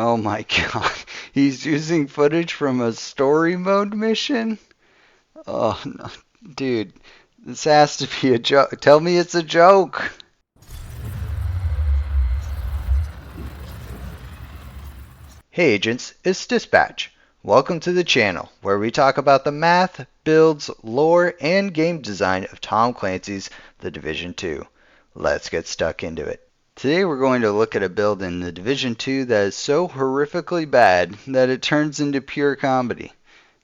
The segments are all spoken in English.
Oh my god. He's using footage from a story mode mission? Oh no. Dude, this has to be a joke. Tell me it's a joke. Hey agents, it's Dispatch. Welcome to the channel where we talk about the math, builds, lore, and game design of Tom Clancy's The Division 2. Let's get stuck into it. Today we're going to look at a build in The Division 2 that is so horrifically bad that it turns into pure comedy.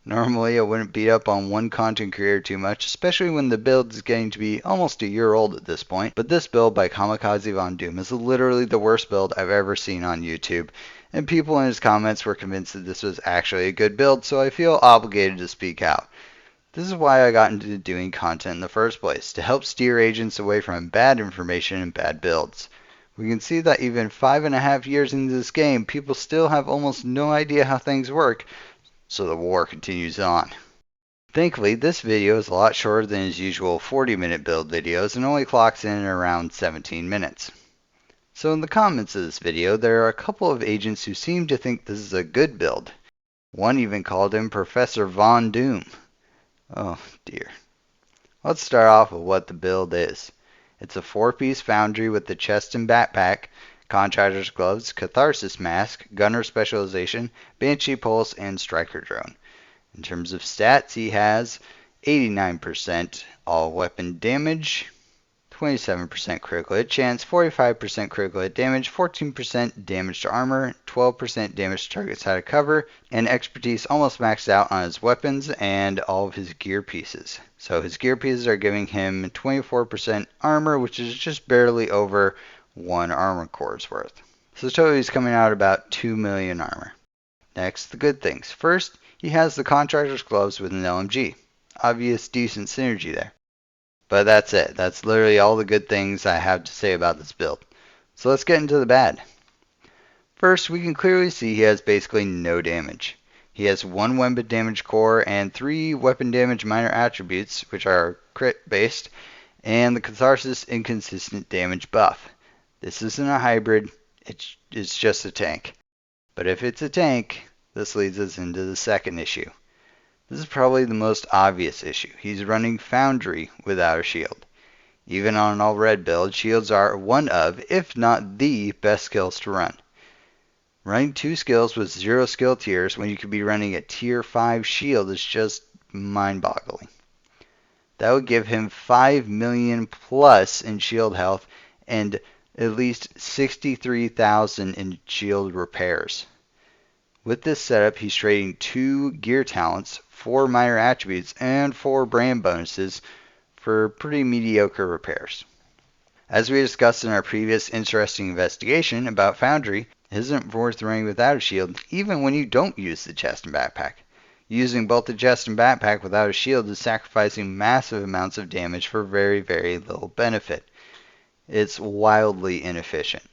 Normally I wouldn't beat up on one content creator too much, especially when the build is getting to be almost a year old at this point, but this build by Kamikaze Von Doom is literally the worst build I've ever seen on YouTube, and people in his comments were convinced that this was actually a good build, so I feel obligated to speak out. This is why I got into doing content in the first place, to help steer agents away from bad information and bad builds. We can see that even 5.5 years into this game, people still have almost no idea how things work, so the war continues on. Thankfully, this video is a lot shorter than his usual 40-minute build videos and only clocks in at around 17 minutes. So in the comments of this video, there are a couple of agents who seem to think this is a good build. One even called him Professor Von Doom. Oh dear. Let's start off with what the build is. It's a 4-piece foundry with the chest and backpack, contractor's gloves, catharsis mask, gunner specialization, banshee pulse, and striker drone. In terms of stats, he has 89% all weapon damage, 27% critical hit chance, 45% critical hit damage, 14% damage to armor, 12% damage to targets out of cover, and expertise almost maxed out on his weapons and all of his gear pieces. So his gear pieces are giving him 24% armor, which is just barely over 1 armor core's worth. So total he's coming out about 2 million armor. Next, the good things. First, he has the contractor's gloves with an LMG. Obvious decent synergy there. But that's it. That's literally all the good things I have to say about this build. So let's get into the bad. First, we can clearly see he has basically no damage. He has 1 weapon damage core and 3 weapon damage minor attributes, which are crit based, and the catharsis inconsistent damage buff. This isn't a hybrid, it's just a tank. But if it's a tank, this leads us into the second issue. This is probably the most obvious issue. He's running Foundry without a shield. Even on an all-red build, shields are one of, if not the, best skills to run. Running 2 skills with 0 skill tiers when you could be running a tier 5 shield is just mind-boggling. That would give him 5 million plus in shield health and at least 63,000 in shield repairs. With this setup, he's trading 2 gear talents, 4 minor attributes, and 4 brand bonuses for pretty mediocre repairs. As we discussed in our previous interesting investigation about Foundry, it isn't worth running without a shield, even when you don't use the chest and backpack. Using both the chest and backpack without a shield is sacrificing massive amounts of damage for very, very little benefit. It's wildly inefficient.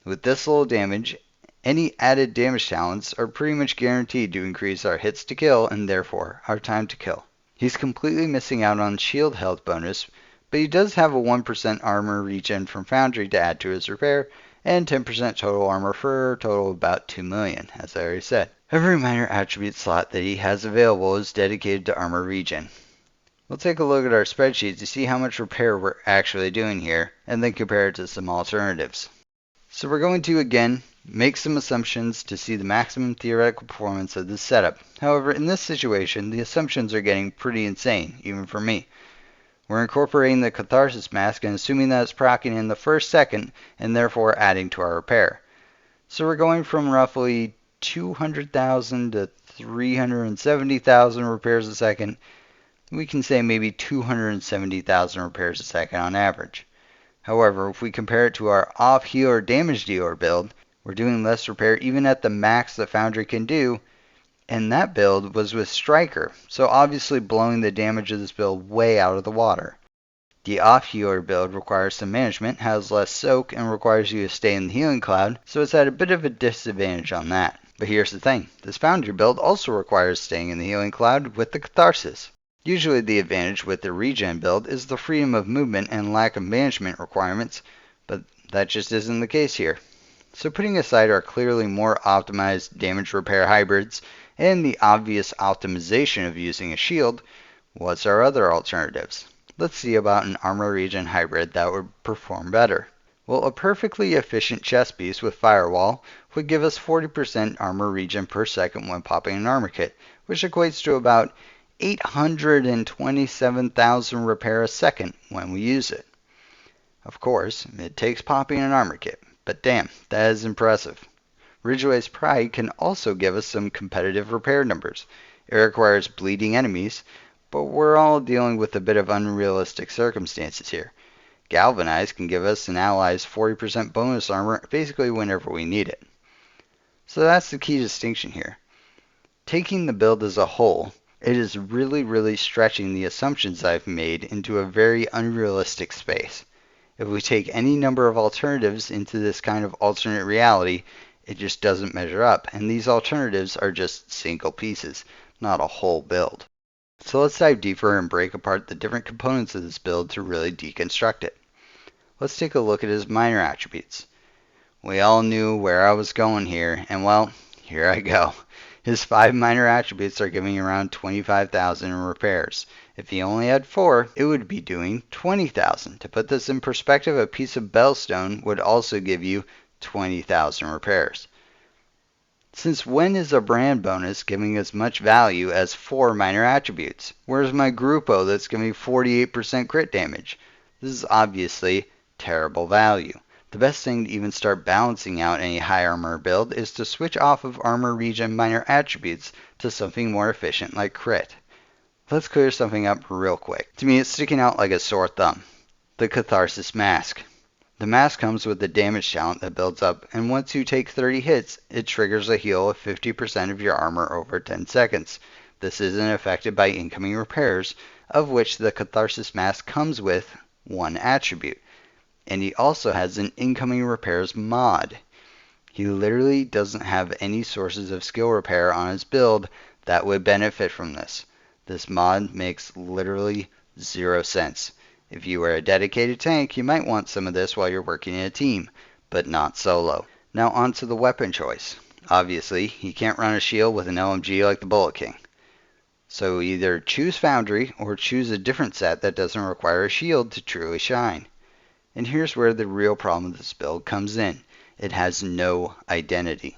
With this little damage, any added damage talents are pretty much guaranteed to increase our hits to kill and therefore our time to kill. He's completely missing out on shield health bonus, but he does have a 1% armor regen from Foundry to add to his repair, and 10% total armor for a total of about 2 million, as I already said. Every minor attribute slot that he has available is dedicated to armor regen. We'll take a look at our spreadsheet to see how much repair we're actually doing here, and then compare it to some alternatives. So we're going to, again, make some assumptions to see the maximum theoretical performance of this setup. However, in this situation, the assumptions are getting pretty insane, even for me. We're incorporating the catharsis mask and assuming that it's proccing in the first second, and therefore adding to our repair. So we're going from roughly 200,000 to 370,000 repairs a second. We can say maybe 270,000 repairs a second on average. However, if we compare it to our off-healer damage dealer build, we're doing less repair even at the max that Foundry can do, and that build was with Striker, so obviously blowing the damage of this build way out of the water. The off-healer build requires some management, has less soak, and requires you to stay in the healing cloud, so it's at a bit of a disadvantage on that. But here's the thing, this Foundry build also requires staying in the healing cloud with the catharsis. Usually the advantage with the regen build is the freedom of movement and lack of management requirements, but that just isn't the case here. So putting aside our clearly more optimized damage repair hybrids and the obvious optimization of using a shield, what's our other alternatives? Let's see about an armor regen hybrid that would perform better. Well, a perfectly efficient chest piece with firewall would give us 40% armor regen per second when popping an armor kit, which equates to about 827,000 repair a second when we use it. Of course, it takes popping an armor kit, but damn, that is impressive. Ridgeway's Pride can also give us some competitive repair numbers. It requires bleeding enemies, but we're all dealing with a bit of unrealistic circumstances here. Galvanize can give us an ally's 40% bonus armor basically whenever we need it. So that's the key distinction here. Taking the build as a whole, it is really stretching the assumptions I've made into a very unrealistic space. If we take any number of alternatives into this kind of alternate reality, it just doesn't measure up, and these alternatives are just single pieces, not a whole build. So let's dive deeper and break apart the different components of this build to really deconstruct it. Let's take a look at his minor attributes. We all knew where I was going here, and well, here I go. His 5 minor attributes are giving around 25,000 in repairs. If he only had 4, it would be doing 20,000. To put this in perspective, a piece of bellstone would also give you 20,000 repairs. Since when is a brand bonus giving as much value as 4 minor attributes? Where's my Gruppo that's giving 48% crit damage? This is obviously terrible value. The best thing to even start balancing out any high armor build is to switch off of armor regen minor attributes to something more efficient like crit. Let's clear something up real quick. To me, it's sticking out like a sore thumb. The Catharsis Mask. The mask comes with a damage talent that builds up, and once you take 30 hits, it triggers a heal of 50% of your armor over 10 seconds. This isn't affected by incoming repairs, of which the Catharsis Mask comes with 1 attribute. And he also has an incoming repairs mod. He literally doesn't have any sources of skill repair on his build that would benefit from this. This mod makes literally 0 sense. If you were a dedicated tank, you might want some of this while you're working in a team, but not solo. Now on to the weapon choice. Obviously, he can't run a shield with an LMG like the Bullet King. So either choose Foundry or choose a different set that doesn't require a shield to truly shine. And here's where the real problem with this build comes in. It has no identity.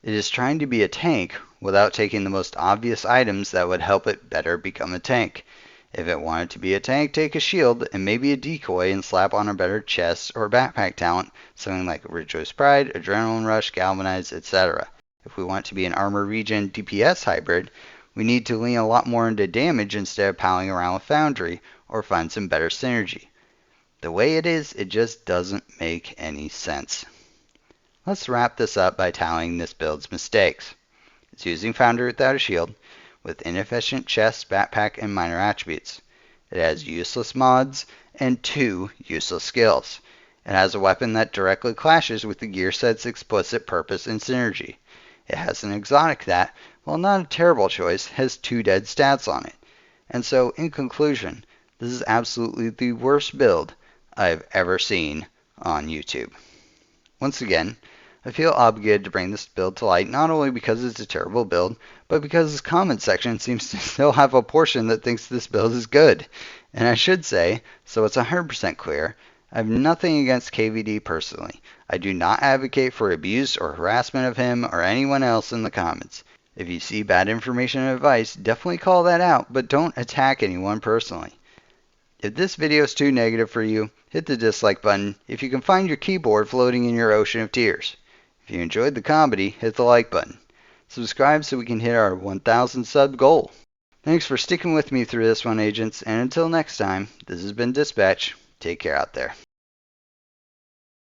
It is trying to be a tank without taking the most obvious items that would help it better become a tank. If it wanted to be a tank, take a shield and maybe a decoy and slap on a better chest or backpack talent, something like Ridgeway's Pride, Adrenaline Rush, Galvanize, etc. If we want to be an armor regen DPS hybrid, we need to lean a lot more into damage instead of palling around with Foundry, or find some better synergy. The way it is, it just doesn't make any sense. Let's wrap this up by tallying this build's mistakes. It's using Foundry without a shield, with inefficient chest, backpack, and minor attributes. It has useless mods and 2 useless skills. It has a weapon that directly clashes with the gear set's explicit purpose and synergy. It has an exotic that, while not a terrible choice, has 2 dead stats on it. And so, in conclusion, this is absolutely the worst build I've ever seen on YouTube. Once again, I feel obligated to bring this build to light not only because it's a terrible build, but because this comment section seems to still have a portion that thinks this build is good. And I should say, so it's 100% clear, I have nothing against KVD personally. I do not advocate for abuse or harassment of him or anyone else in the comments. If you see bad information and advice, definitely call that out, but don't attack anyone personally. If this video is too negative for you, hit the dislike button if you can find your keyboard floating in your ocean of tears. If you enjoyed the comedy, hit the like button. Subscribe so we can hit our 1,000 sub goal. Thanks for sticking with me through this one, agents, and until next time, this has been Dispatch. Take care out there.